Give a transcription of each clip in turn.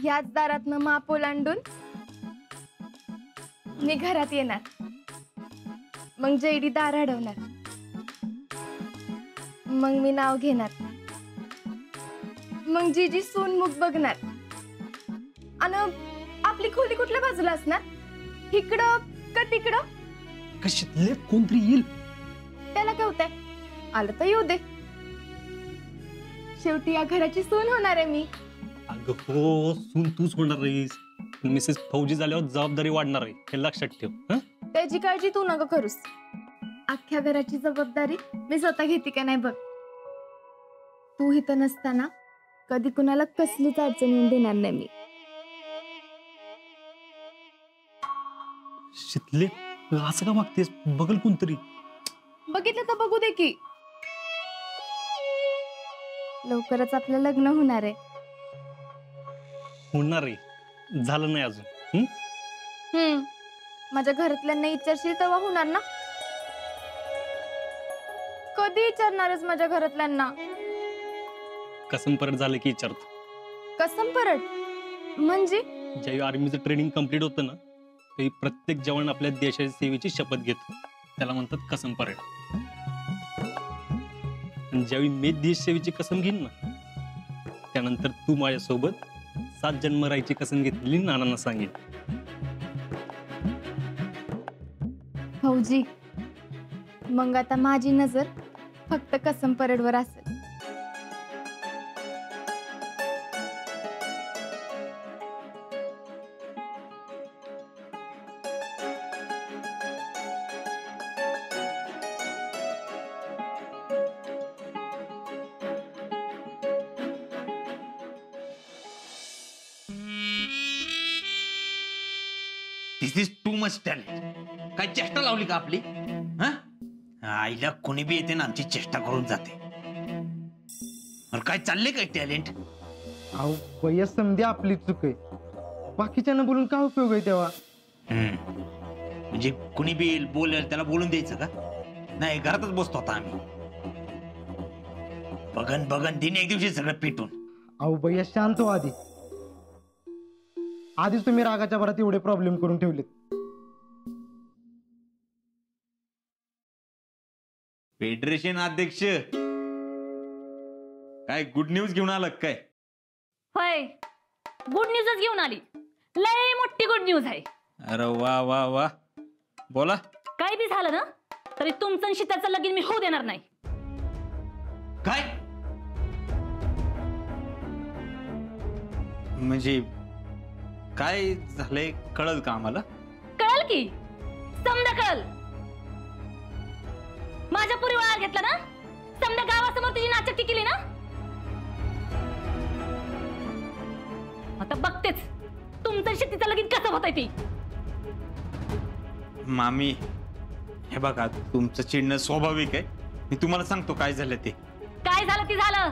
याच दारातनं माप ओलांडून मी घरात येणार. मग जयडी दार अडवणार. मग मी नाव घेणार. मग जीजी सोनमुख बघणार. आणि आपली खोली कुठल्या बाजूला असणार? इकडं का तिकडं? कशातले कोणतरी येईल. त्याला काय होतंय? आलं तर येऊ दे. शेवटी या घराची सून होणार आहे मी. अगं हो, सून तूच होणार आहेस. मिसेस फौजी झाल्यावर जबाबदारी वाढणार आहे, हे लक्षात ठेव. त्याची काळजी तू नका करूस. अख्ख्या घराची जबाबदारी मी स्वतः घेते का नाही बघ. तू इथं नसताना कधी कुणाला कसलीच अडचण येऊन देणार नाही मी. शितले असं का मागतेस? बघल कोणतरी. बघितलं तर बघू दे की. लवकरच आपलं लग्न होणार आहे. होणार आहे, झालं नाही अजून. माझ्या घरातल्यांना विचारशील तेव्हा होणार ना? कधी विचारणारच माझ्या घरातल्यांना? कसम परत झालं की विचारतो. कसम परत म्हणजे? ज्यावेळी आर्मीचं ट्रेनिंग कम्प्लीट होतं ना, त्यावेळी प्रत्येक जवान आपल्या देशाच्या सेवेची शपथ घेतो. त्याला म्हणतात कसम परेड. आणि ज्यावेळी मी देश सेवेची कसम घेईन ना, त्यानंतर तू माझ्यासोबत 7 जन्म राहायची कसम घेतलेली नानांना सांगेन. फौजी, मग आता माझी नजर फक्त कसम परेडवर असेल. दिस इज टू मच टॅलेंट. काय चेष्टा लावली का आपली? आईला कोणी बी येते ना आमची चेष्टा करून जाते. काय चालले काय टॅलेंट? अहो भैया, समधी आपली चूक आहे. बाकीच्यांना बोलून काय उपयोग आहे तेव्हा? म्हणजे कुणी बी बोलेल त्याला बोलून द्यायचं का? नाही, घरातच बसतो आता आम्ही. बघन बघन दिन एक दिवशी सगळं पिटून. अहो भैया, शांत हो आधी. आधीच तुम्ही रागाच्या भरात एवढे प्रॉब्लेम करून ठेवलेत. फेडरेशन अध्यक्ष, काय गुड न्यूज घेऊन आलं काय? होय, गुड न्यूजच घेऊन आली. लय मोठी गुड न्यूज आहे. अरे वा वा वा, बोला. काय बी झालं ना तरी तुमचं आणि शीतलचं लगीन मी होऊ देणार नाही. काय म्हणजे काय झालंय कळल का आम्हाला? कळल की, समजा कळल. माझ्या पुरी वाळ घेतला ना, समजा गावासमोर तुझी नाचक्की केली ना, आता बघतेच तुमचं शेतीचं लगीन कसं होतंय ती. मामी, हे बघा, तुमचं चिडणं स्वाभाविक आहे. मी तुम्हाला सांगतो काय झालं ते. काय झालं ते झालं.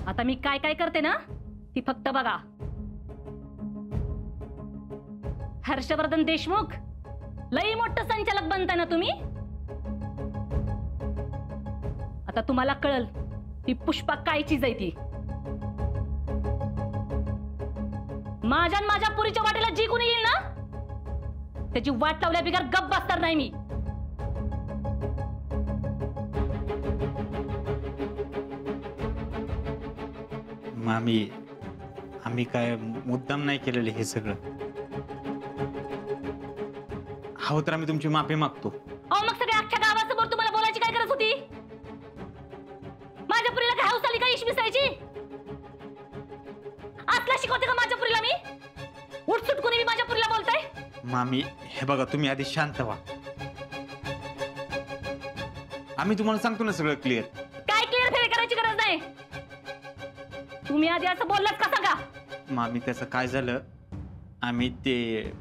आता मी काय काय करते ना ती फक्त बघा. हर्षवर्धन देशमुख, लई मोठं संचालक बनताय ना तुम्ही. आता तुम्हाला कळल ती पुष्पा काय चीज आहे ती. माझ्या माझ्या पुरीच्या वाटेला जी कोणी येईल ना त्याची वाट लावल्या बिगर गप्प बसणार नाही मी. मामी, आम्ही काय मुद्दाम नाही केलेले हे सगळं. हो तर आम्ही तुमची माफी मागतो. अहो मग सगळ्या अख्ख्या गावासमोर तुम्हाला बोलायची काय गरज होती? माझ्या पुरीला काय हौस आली का इश मिसळायची? असला शिकवते का माझ्या पुरीला मी? उठसूट कोणी माझ्या पुरीला बोलताय? मामी, हे बघा, तुम्ही आधी शांत व्हा. आम्ही तुम्हाला सांगतो ना सगळं क्लिअर. काय क्लिअर फेरी करायची गरज नाही. तुम्ही आधी असं बोललात का सांगा. मामी, त्याचं काय झालं, आम्ही ते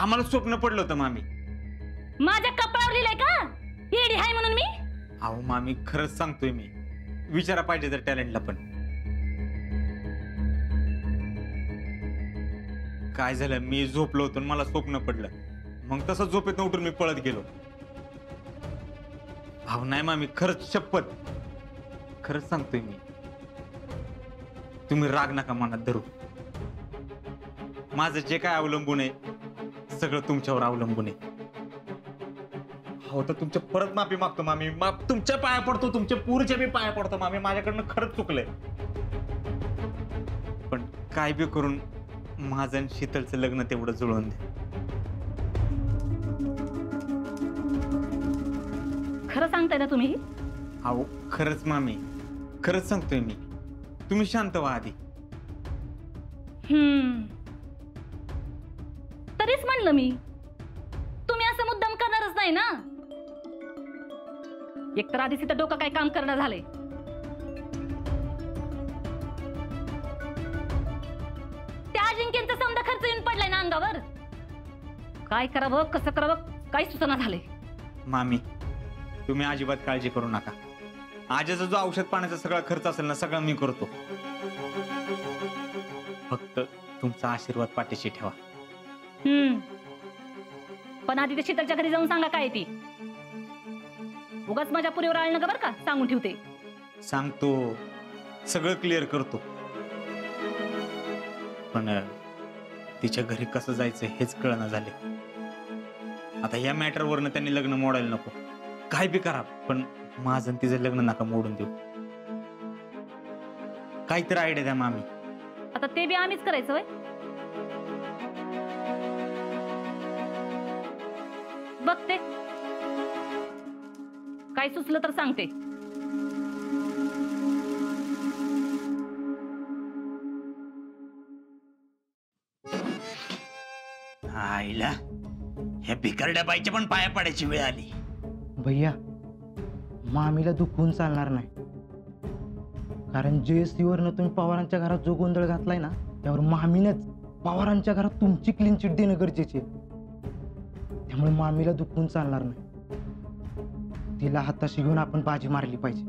आम्हाला स्वप्न पडलं होतं मामी. माझ्या कपाळावर लिहिलंय का येडी हाय म्हणून मी? अहो मामी, खरंच सांगतोय मी. विचारा पाहिजे तर टॅलेंटला पण. काय झालं, मी झोपलो होतो मला स्वप्न पडलं. मग तसं झोपेत उठून मी पळत गेलो. अहो नाही मामी, खरंच शपथ, खरंच सांगतोय मी. तुम्ही राग नका मनात धरू. माझं जे काय अवलंबून आहे सगळं तुमच्यावर अवलंबून आहे. हो तर तुमच्या परत माफी मागतो मामी. तुमच्या पाया पडतो, तुमच्या पुरीच्या बी पाया पडतो मामी. माझ्याकडनं खरंच चुकलंय. पण काय बी करून माझं आणि शीतलचं लग्न तेवढं जुळवून दे. खरं सांगताय ना तुम्ही? अहो खरंच मामी, खरंच सांगतोय मी. तुम्ही शांत व्हा आधी. तरीच म्हणलं मी, तुम्ही असं मुद्दाम करणारच नाही ना. एकतर आधीच इथं डोकं काय काम करणं झालंय. त्या अजिंक्यांचा समजा खर्च येऊन पडलाय ना अंगावर. काय करावं कसं करावं काही सुचना झालंय. मामी तुम्ही अजिबात काळजी करू नका. आजीचा जो औषध पाण्याचा सगळा खर्च असेल ना सगळं मी करतो. फक्त तुमचा आशीर्वाद पाठीशी ठेवा. पण आधी ते शीतलच्या घरी जाऊन सांगा काय ती. उगाच माझ्या पुरीवर आळ नका बरं का, सांगून ठेवते. सांगतो, सगळं क्लिअर करतो. पण तिच्या घरी कसं जायचं हेच कळना झाले. आता या मॅटरवरनं त्यांनी लग्न मोडायला नको. काय बी करा पण माझं तिचं लग्न नका मोडून देऊ. काहीतरी आयडिया द्या मामी. आता ते बी आम्हीच करायचं वय. बघते काय सुचलं तर सांगते. आईला ह्या भिकारड्या बाईच्या पण पाया पडायची वेळ आली. भैया मामीला दुखवून चालणार नाही. कारण JSC-वरनं तुम्ही पवारांच्या घरात जो गोंधळ घातलाय ना त्यावर मामीनच पवारांच्या घरात तुमची क्लीन चिट देणं गरजेचे. त्यामुळे मामीला दुखवून चालणार नाही. तिला हाताशी घेऊन आपण बाजी मारली पाहिजे.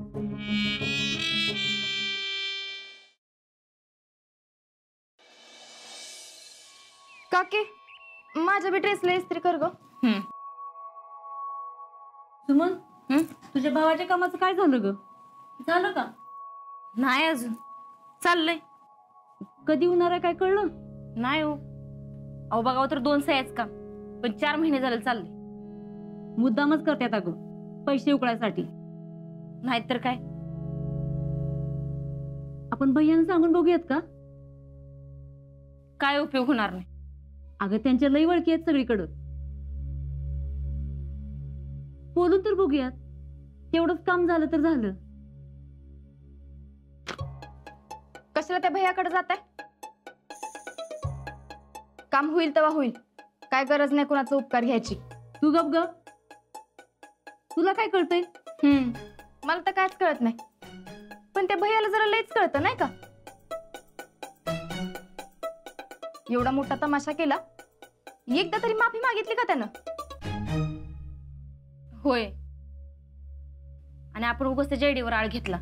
काकी माझ्या बी ड्रेसला इस्त्री कर ग. सुमन, तुझ्या भावाच्या कामाचं काय झालं ग? झालं का? नाही अजून, चाललंय. कधी होणार आहे काय कळलं? नाही हो. अहो बघावं तर 2 सह्याच काम, पण 4 महिने झाले चालले. मुद्दामच करतात अगं, पैसे उकळायसाठी. नाहीतर काय. आपण भैयानं सांगून बघूयात का? काय उपयोग होणार नाही. अगं त्यांच्या लई वळखी आहेत सगळीकडं. बोलून तर बघूयात. तेवढंच काम झालं तर झालं. कशाला त्या भैयाकडे जात आहे? काम होईल तेव्हा होईल. काय गरज नाही कुणाचा उपकार घ्यायची. तू गप गप. तुला काय कळतंय? मला तर कायच कळत नाही. पण त्या भैयाला जरा लईच कळतं नाही का? एवढा मोठा तमाशा केला, एकदा तरी माफी मागितली का त्यानं? होय. आणि आपण उगाच त्या जयडीवर आळ घेतला.